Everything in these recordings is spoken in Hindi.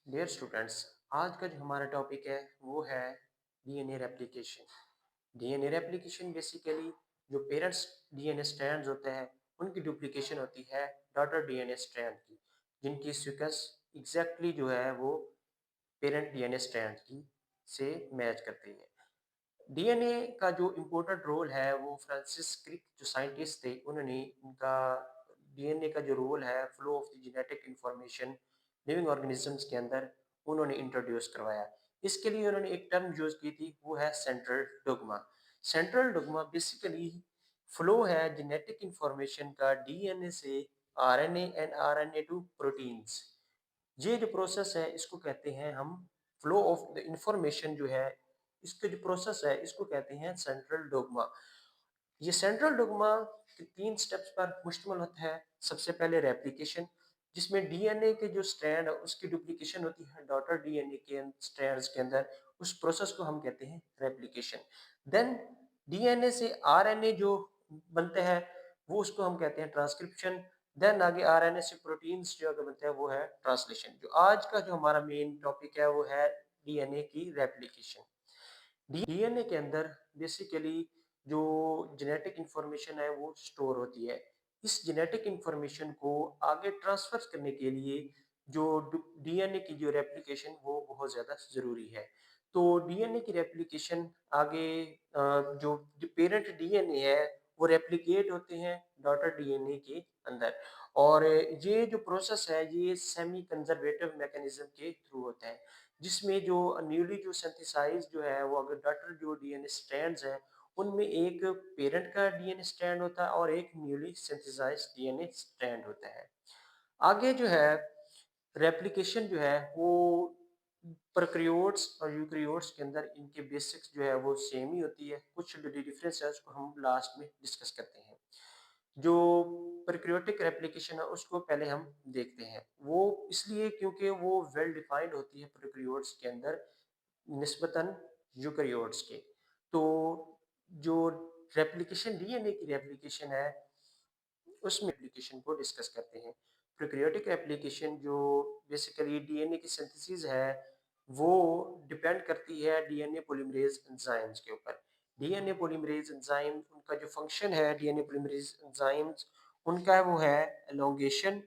डियर स्टूडेंट्स, आज का जो हमारा टॉपिक है वो है DNA replication. DNA replication basically जो पेरेंट्स डीएनए स्ट्रैंड्स होते हैं उनकी डुप्लीकेशन होती है डॉटर डीएनए स्ट्रैंड की, जिनकी सीक्वेंस एग्जैक्टली जो है वो पेरेंट डीएनए स्ट्रैंड की से मैच करती है। डीएनए का जो इम्पोर्टेंट रोल है वो फ्रांसिस क्रिक जो साइंटिस्ट थे उन्होंने इनका डीएनए का जो रोल है flow of the genetic information living organisms के अंदर उन्होंने इंट्रोड्यूस करवाया। इसके लिए उन्होंने एक टर्म यूज की थी वो है central dogma. Central dogma basically flow है जेनेटिक इंफॉर्मेशन का डीएनए से RNA and RNA to proteins. ये जो प्रोसेस है इसको कहते हैं हम फ्लो ऑफ द इंफॉर्मेशन जो है, इसका जो प्रोसेस है इसको कहते हैं सेंट्रल डोग्मा। ये सेंट्रल डोग्मा के 3 स्टेप्स पर मुश्तमिल होता है। सबसे पहले रेप्लिकेशन, जिसमें डीएनए के जो स्ट्रैंड है उसकी डुप्लीकेशन होती है डॉटर डीएनए के स्ट्रैंड्स के अंदर। उस प्रोसेस को हम कहते हैं रेप्लिकेशन। देन डीएनए से आरएनए जो बनते हैं वो उसको हम कहते हैं ट्रांसक्रिप्शन। देन आगे आरएनए से प्रोटीन्स जो आगे बनते हैं वो है ट्रांसलेशन। जो आज का जो हमारा मेन टॉपिक है वो है डीएनए की रेप्लिकेशन। डीएनए के अंदर बेसिकली जो जेनेटिक इंफॉर्मेशन है वो स्टोर होती है। इस जेनेटिक इंफॉर्मेशन को आगे ट्रांसफर करने के लिए जो डीएनए की जो रेप्लिकेशन वो बहुत ज़्यादा ज़रूरी है। तो डीएनए की रेप्लिकेशन आगे जो पेरेंट डीएनए है वो रेप्लिकेट होते हैं डॉटर डीएनए के अंदर। और ये जो प्रोसेस है ये सेमी कंजर्वेटिव मैकेनिज्म के थ्रू होता है, जिसमें जो न्यूली जो सिंथेसाइज जो है वो अगर डॉटर जो डीएनए स्ट्रैंड्स हैं उनमें एक पेरेंट का डीएनए स्ट्रैंड होता है और एक न्यूली सिंथेसाइज्ड डीएनए स्ट्रैंड होता है। आगे जो है रेप्लिकेशन जो है वो प्रोकैरियोट्स और यूकैरियोट्स के अंदर इनके बेसिक्स जो है वो सेम ही होती है। कुछ डिफरेंस है उसको हम लास्ट में डिस्कस करते हैं। जो प्रोकैरियोटिक रेप्लिकेशन है उसको पहले हम देखते हैं। वो इसलिए क्योंकि वो वेल डिफाइंड होती है प्रोकैरियोट्स के अंदर निस्बतन यूकैरियोट्स के। तो जो रेप्लिकेशन डीएनए की रेप्लिकेशन है उसमें एप्लीकेशन को डिस्कस करते हैं। प्रोकैरियोटिक एप्लीकेशन जो बेसिकली डीएनए की सिंथेसिस है वो डिपेंड करती है डीएनए पॉलीमरेज एंजाइम्स के ऊपर। डीएनए पॉलीमरेज एंजाइम उनका जो फंक्शन है डीएनए पॉलीमरेज एंजाइम्स उनका वो है एलोंगेशन।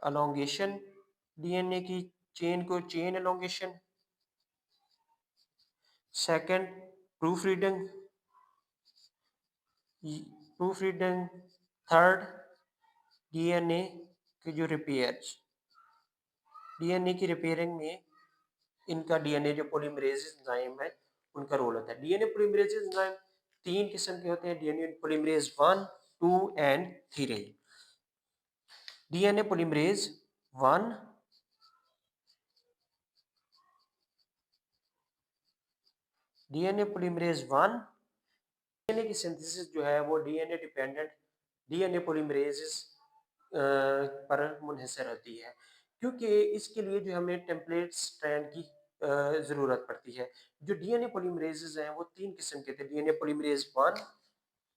एलोंगेशन डीएनए की चेन को chain elongation. Second proof reading. Proof reading. Third DNA की जो रिपेयर्स, डीएनए की रिपेयरिंग में इनका डीएनए जो पॉलीमरेज एंजाइम है उनका रोल होता है। डीएनए पॉलीमरेज एंजाइम 3 किस्म के होते हैं, DNA polymerase 1, 2 and 3। DNA polymerase 1, DNA polymerase 1 DNA की सिंथेसिस जो है वो डीएनए डिपेंडेंट डीएनए पॉलीमरेजेस पर मुनहसर होती है, क्योंकि इसके लिए जो हमें टेम्पलेट स्ट्रैंड की ज़रूरत पड़ती है। जो डीएनए पॉलीमरेजेस हैं वो 3 किस्म के थे, DNA polymerase 1,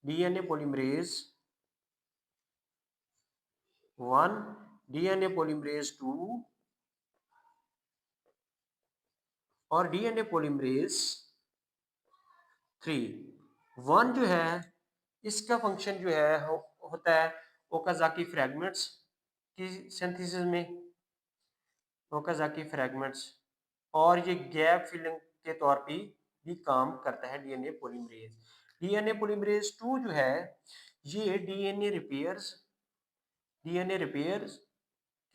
DNA polymerase 1, DNA polymerase 2 और डीएनए पॉलीमरेज 3। 1 जो है इसका फंक्शन जो है होता है ओकाज़ाकी फ्रैगमेंट्स की सिंथेसिस में, ओकाज़ाकी फ्रैगमेंट्स, और ये गैप फिलिंग के तौर पे भी काम करता है डीएनए पॉलीमरेज। डीएनए पॉलीमरेज 2 जो है ये डीएनए रिपेयर्स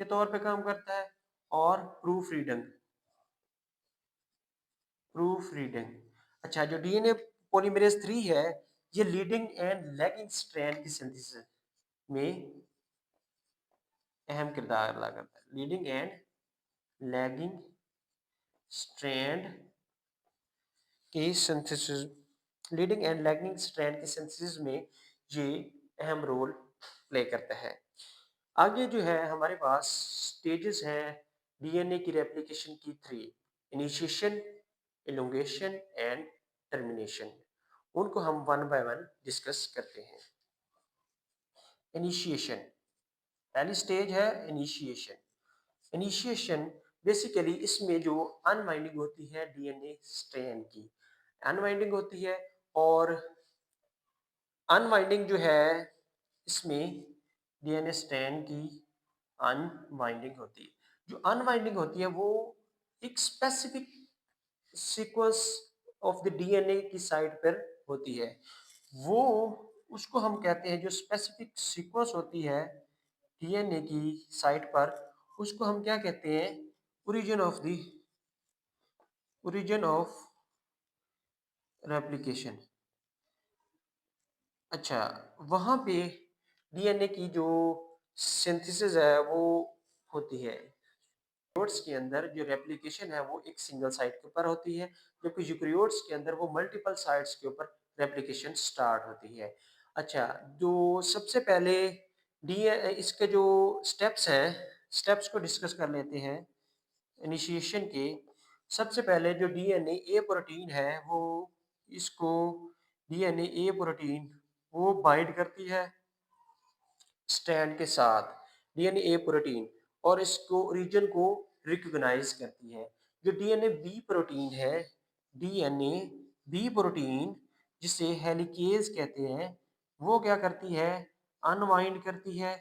के तौर पे काम करता है और प्रूफ रीडिंग। अच्छा, जो डीएनए पॉलीमरेज 3 है ये लीडिंग एंड लैगिंग स्ट्रैंड की सिंथेसिस में अहम किरदार अदा करता है। लीडिंग एंड लैगिंग स्ट्रैंड की synthesis, leading and lagging strand की सिंथेसिस में ये अहम रोल प्ले करता है। आगे जो है हमारे पास स्टेजेस हैं डीएनए की रेप्लिकेशन की 3: इनिशिएशन, एलोंगेशन एंड टर्मिनेशन। उनको हम वन बाय वन डिस्कस करते हैं। इनिशिएशन, पहली स्टेज है इनिशिएशन। इनिशिएशन बेसिकली इसमें जो अनवाइंडिंग होती है डीएनए स्ट्रैंड की, अनवाइंडिंग होती है, और अनवाइंडिंग जो है इसमें डीएनए स्ट्रैंड की अनवाइंडिंग होती है। जो अनवाइंडिंग होती है वो एक specific sequence of the DNA की साइट पर होती है। वो उसको हम कहते हैं, जो स्पेसिफिक सीक्वेंस होती है डीएनए की साइट पर, उसको हम क्या कहते हैं? Origin of the origin of replication. अच्छा, वहां पे डीएनए की जो सिंथेसिस है वो होती है। यूकेरियोट्स के अंदर जो रेप्लिकेशन है वो एक सिंगल साइट के ऊपर होती है, जबकि यूकेरियोट्स के अंदर वो मल्टीपल साइट्स के ऊपर रेप्लिकेशन स्टार्ट होती है। अच्छा, जो सबसे पहले डी इसके जो स्टेप्स हैं, स्टेप्स को डिस्कस कर लेते हैं इनिशिएशन के। सबसे पहले जो डीएनए ए प्रोटीन है वो इसको डीएनए ए प्रोटीन वो बाइंड करती है स्ट्रैंड के साथ, डीएनए ए प्रोटीन, और इसको रीजन को रिकॉग्नाइज करती है। जो डीएनए बी प्रोटीन है, डीएनए बी प्रोटीन जिसे हेलिकेज कहते हैं, वो क्या करती है? अनवाइंड करती है,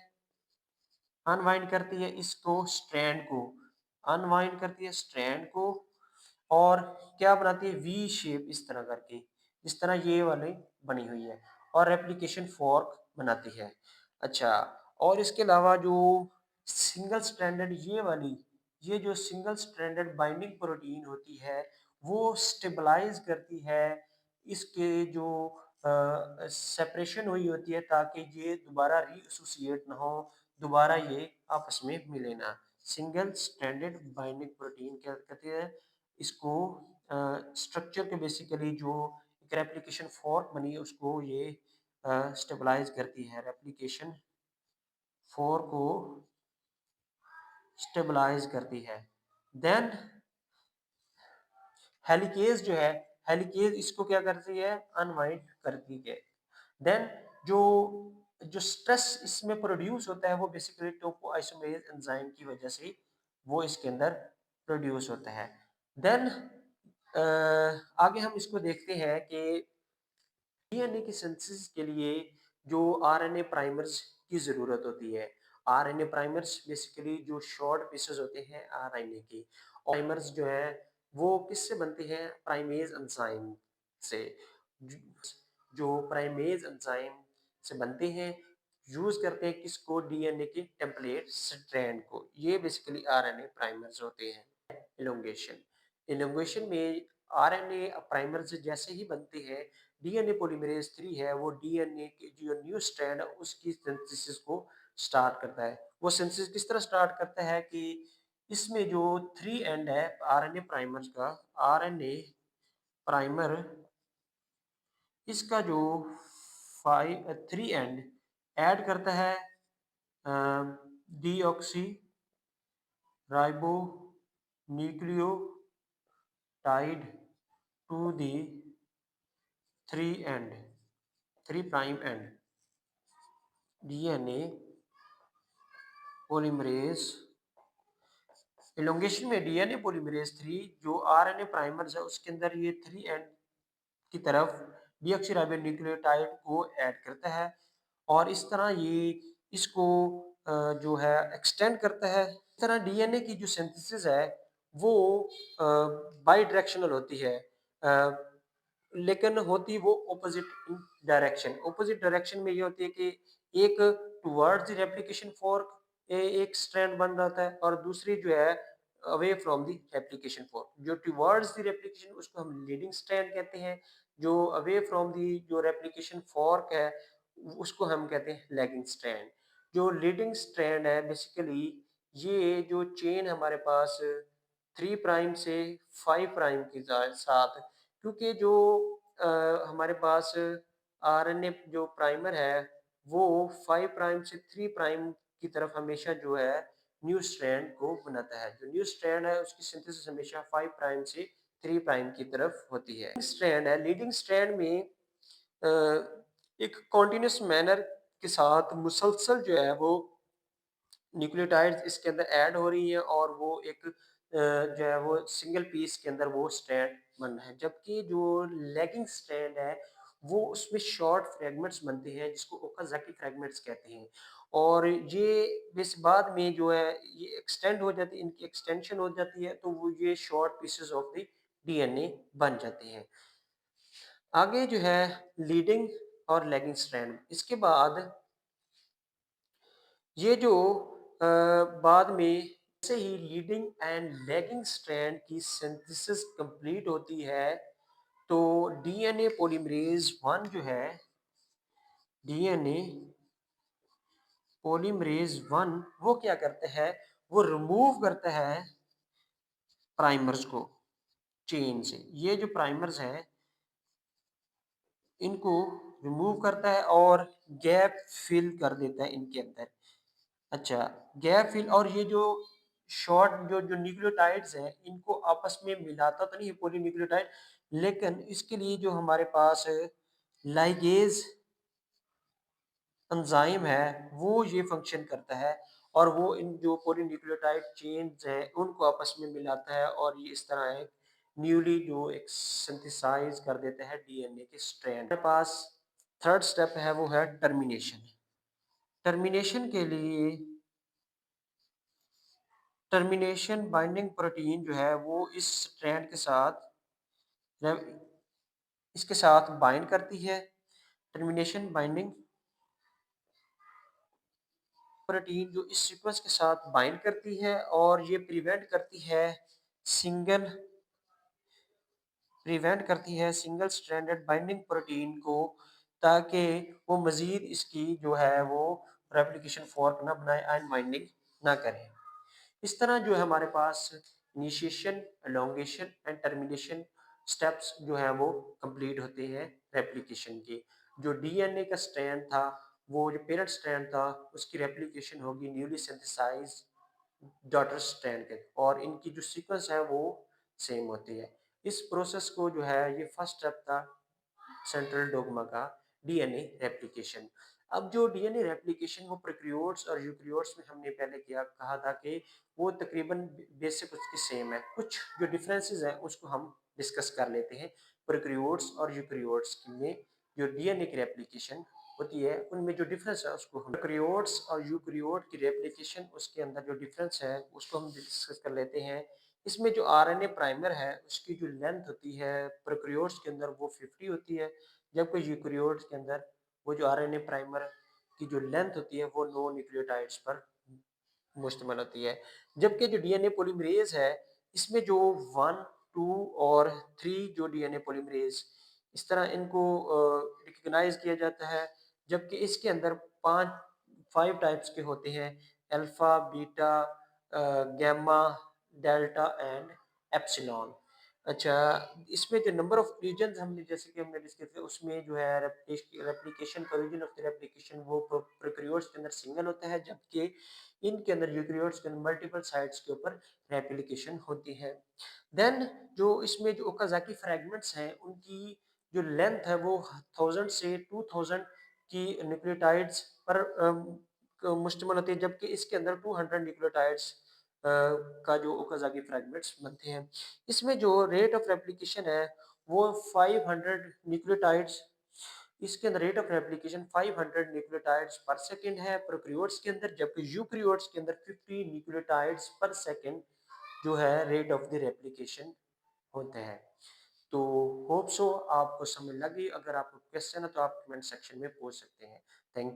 अनवाइंड करती है इसको स्ट्रैंड को, अनवाइंड करती है स्ट्रैंड को, और क्या बनाती है? वी शेप इस तरह करके, इस तरह ये वाली बनी हुई है, और रेप्लिकेशन फॉर्क बनाती है। अच्छा, और इसके अलावा जो सिंगल स्ट्रैंडेड ये जो सिंगल स्ट्रैंडेड बाइंडिंग प्रोटीन होती है वो स्टेबलाइज करती है इसके जो सेपरेशन हुई होती है, ताकि ये दोबारा रीएसोसिएट ना हो, दोबारा ये आपस में मिले ना। सिंगल स्ट्रैंडेड बाइंडिंग प्रोटीन क्या कहते हैं इसको? स्ट्रक्चर के बेसिकली जो एक रेप्लिकेशन फॉर्क बनी है उसको ये स्टेबलाइज करती है, रेप्लिकेशन फॉर्क को स्टेबलाइज करती है। देन हेलिकेज जो है, हेलिकेज इसको क्या करती है? अनवाइंड करती है। देन जो जो स्ट्रेस इसमें प्रोड्यूस होता है वो बेसिकली टोको आइसोमेरेज एंजाइम की वजह से वो इसके अंदर प्रोड्यूस होता है। देन आगे हम इसको देखते हैं कि डीएनए की सिंथेसिस के लिए जो आरएनए प्राइमर्स की ज़रूरत होती है। आरएनए प्राइमर्स बेसिकली जो शॉर्ट पीसेस होते हैं आरएनए के, प्राइमर्स जो है वो किससे बनते हैं? प्राइमेज एंजाइम से। जो प्राइमेज एंजाइम से बनते हैं, यूज करते हैं किसको? डीएनए के टेम्पलेट स्ट्रैंड को। ये बेसिकली आरएनए प्राइमर्स होते हैं। इलोंगेशन, इलोंगेशन में आरएनए प्राइमर्स जैसे ही बनते हैं, डीएनए पॉलीमरेज 3 है वो डीएनए के जो न्यू स्ट्रैंड है उसकी सिंथेसिस को स्टार्ट करता है। वो सिंथेसिस किस तरह स्टार्ट करता है कि इसमें जो 3 एंड है आरएनए प्राइमर्स का, आरएनए प्राइमर इसका जो 3 एंड ऐड करता है deoxyribonucleotide to the 3 end 3 prime end DNA polymerase. Elongation में डीएनए पॉलीमरेज 3 जो आरएनए प्राइमर्स है उसके अंदर ये 3 एंड की तरफ डीऑक्सीराइबोन्यूक्लियोटाइड को ऐड करता है, और इस तरह ये इसको जो है एक्सटेंड करता है। इस तरह डीएनए की जो सिंथेसिस है वो बाई डायरेक्शनल होती है, लेकिन होती वो ऑपोजिट डायरेक्शन। ऑपोजिट डायरेक्शन में ये होती है कि एक टुवर्ड्स द रेप्लिकेशन फॉर्क एक स्ट्रैंड बन जाता है, और दूसरी जो है away from the replication fork. जो टुवर्ड्स द रेप्लिकेशन उसको हम लीडिंग स्ट्रैंड कहते हैं, जो अवे फ्रॉम द जो रेप्लिकेशन फॉर्क है उसको हम कहते हैं लैगिंग स्ट्रैंड। जो लीडिंग स्ट्रैंड है बेसिकली ये जो चेन हमारे पास 3 प्राइम से 5 प्राइम के साथ, क्योंकि जो हमारे पास आरएनए जो प्राइमर है वो 5 प्राइम से 3 प्राइम की तरफ हमेशा जो है न्यू स्ट्रैंड को बनाता है। जो न्यू स्ट्रैंड है उसकी सिंथेसिस हमेशा 5 प्राइम से 3 प्राइम की तरफ होती है। स्ट्रैंड है, लीडिंग स्ट्रैंड में अ, एक कॉन्टिन्यूस मैनर के साथ मुसलसल जो है वो न्यूक्लियोटाइड्स इसके अंदर ऐड हो रही है, और वो एक जो है वो सिंगल पीस के अंदर वो स्ट्रैंड बन रहा है, जबकि जो लैगिंग स्ट्रैंड है वो उसमें शॉर्ट फ्रेगमेंट्स बनते हैं जिसको ओकाज़ाकी फ्रेगमेंट्स कहते हैं। और ये बस बाद में जो है ये एक्सटेंड हो जाती है, इनकी एक्सटेंशन हो जाती है, तो वो ये short pieces of the DNA बन जाते हैं। आगे जो है लीडिंग और लैगिंग स्ट्रैंड, इसके बाद ये जो बाद में जैसे ही लीडिंग एंड लैगिंग स्ट्रैंड की सिंथेसिस कंप्लीट होती है, तो डीएनए पॉलीमरेज 1 जो है, डीएनए पॉलीमरेज 1 वो क्या करता है, वो रिमूव करता है प्राइमर्स को चेन से। ये जो प्राइमर्स हैं इनको रिमूव करता है और गैप फिल कर देता है इनके अंदर। अच्छा, गैप फिल, और ये जो शॉर्ट जो जो न्यूक्लियोटाइड्स हैं इनको आपस में मिलाता तो नहीं है पॉलीन्यूक्लियोटाइड, लेकिन इसके लिए जो हमारे पास लाइगेज एंजाइम है वो ये फंक्शन करता है, और वो इन जो पॉलीन्यूक्लियोटाइड चेन्स हैं उनको आपस में मिलाता है, और ये इस तरह एक न्यूली जो एक सिंथेसाइज कर देता है डीएनए के स्ट्रैंड। हमारे पास थर्ड स्टेप है वो है टर्मिनेशन। टर्मिनेशन के लिए टर्मिनेशन बाइंडिंग प्रोटीन जो है वो इस स्ट्रैंड के साथ इसके साथ बाइंड करती है। टर्मिनेशन बाइंडिंग प्रोटीन जो इस सीक्वेंस के साथ बाइंड करती है, और ये single single stranded binding protein को, ताकि वो मजीद इसकी जो है वो रेप्लिकेशन फॉर्क ना बनाए एंड बाइंडिंग ना करे। इस तरह जो है हमारे पास initiation, elongation and termination steps जो है वो कंप्लीट होते हैं रेप्लिकेशन के। जो डीएनए का स्ट्रैंड था, वो जो पेरेंट स्ट्रैंड था, उसकी रेप्लिकेशन होगी न्यूली सिंथेसाइज्ड डॉटर स्ट्रैंड के, और इनकी जो सीक्वेंस है वो सेम होती है। इस प्रोसेस को जो है ये फर्स्ट स्टेप था सेंट्रल डोग्मा का, डीएनए रेप्लिकेशन। अब जो डीएनए रेप्लिकेशन वो प्रोकैरियोट्स और यूकेरियोट्स में हमने पहले किया कहा था कि वो तकरीबन बेसिक उसकी सेम है, कुछ जो डिफरेंसेस हैं उसको हम डिस्कस कर लेते हैं। प्रोकैरियोट्स और यूकेरियोट्स में जो डीएनए की रेप्लिकेशन होती है उनमें जो डिफरेंस है उसको हम प्रोकैरियोट्स और यूकेरियोट की रेप्लिकेशन, उसके अंदर जो डिफरेंस है उसको हम डिस्कस कर लेते हैं। इसमें जो आरएनए प्राइमर है उसकी जो लेंथ होती है प्रोकैरियोट्स के अंदर वो 50 होती है, जबकि यूकेरियोट्स के अंदर वो जो आरएनए प्राइमर की जो लेंथ होती है वो 9 न्यूक्लियोटाइड्स पर मुश्तमिल होती है। जबकि जो डीएनए पॉलीमरेज है इसमें जो 1, 2 और 3 जो डीएनए पॉलीमरेज इस तरह इनको रिकॉग्नाइज किया जाता है, जबकि इसके अंदर 5 टाइप्स के होते हैं, alpha, beta, gamma, delta and epsilon. अच्छा, इसमें जो नंबर ऑफ रीजन्स हमने जैसे कि हमने डिस्कस किया उसमें जो है रेप्लिकेशन का रीजन ऑफ द रेप्लिकेशन वो प्रोकैरियोट्स के अंदर सिंगल होता है, जबकि इनके अंदर यूकेरियोट्स के अंदर मल्टीपल साइट्स के ऊपर रेप्लिकेशन होती है। देन जो इसमें जो ओकाज़ाकी फ्रैगमेंट्स हैं उनकी जो लेंथ है वो 1000 से 2000 की न्यूक्लियोटाइड्स पर मुश्तमिल होती है, जबकि इसके अंदर 200 न्यूक्लियोटाइड्स का जो ओकाज़ाकी फ्रैगमेंट्स बनते हैं। इसमें जो रेट ऑफ रेप्लिकेशन है वो 500 न्यूक्लियोटाइड्स, इसके अंदर रेट ऑफ रेप्लिकेशन 500 न्यूक्लियोटाइड्स पर सेकंड है प्रोकैरियोट्स के अंदर, जबकि यूकेरियोट्स के अंदर 50 न्यूक्लियोटाइड्स पर सेकंड जो है रेट ऑफ द रेप्लिकेशन होते हैं। तो होप सो आपको समझ लगी। अगर आपको क्वेश्चन है तो आप कमेंट सेक्शन में पूछ सकते हैं। Thank you.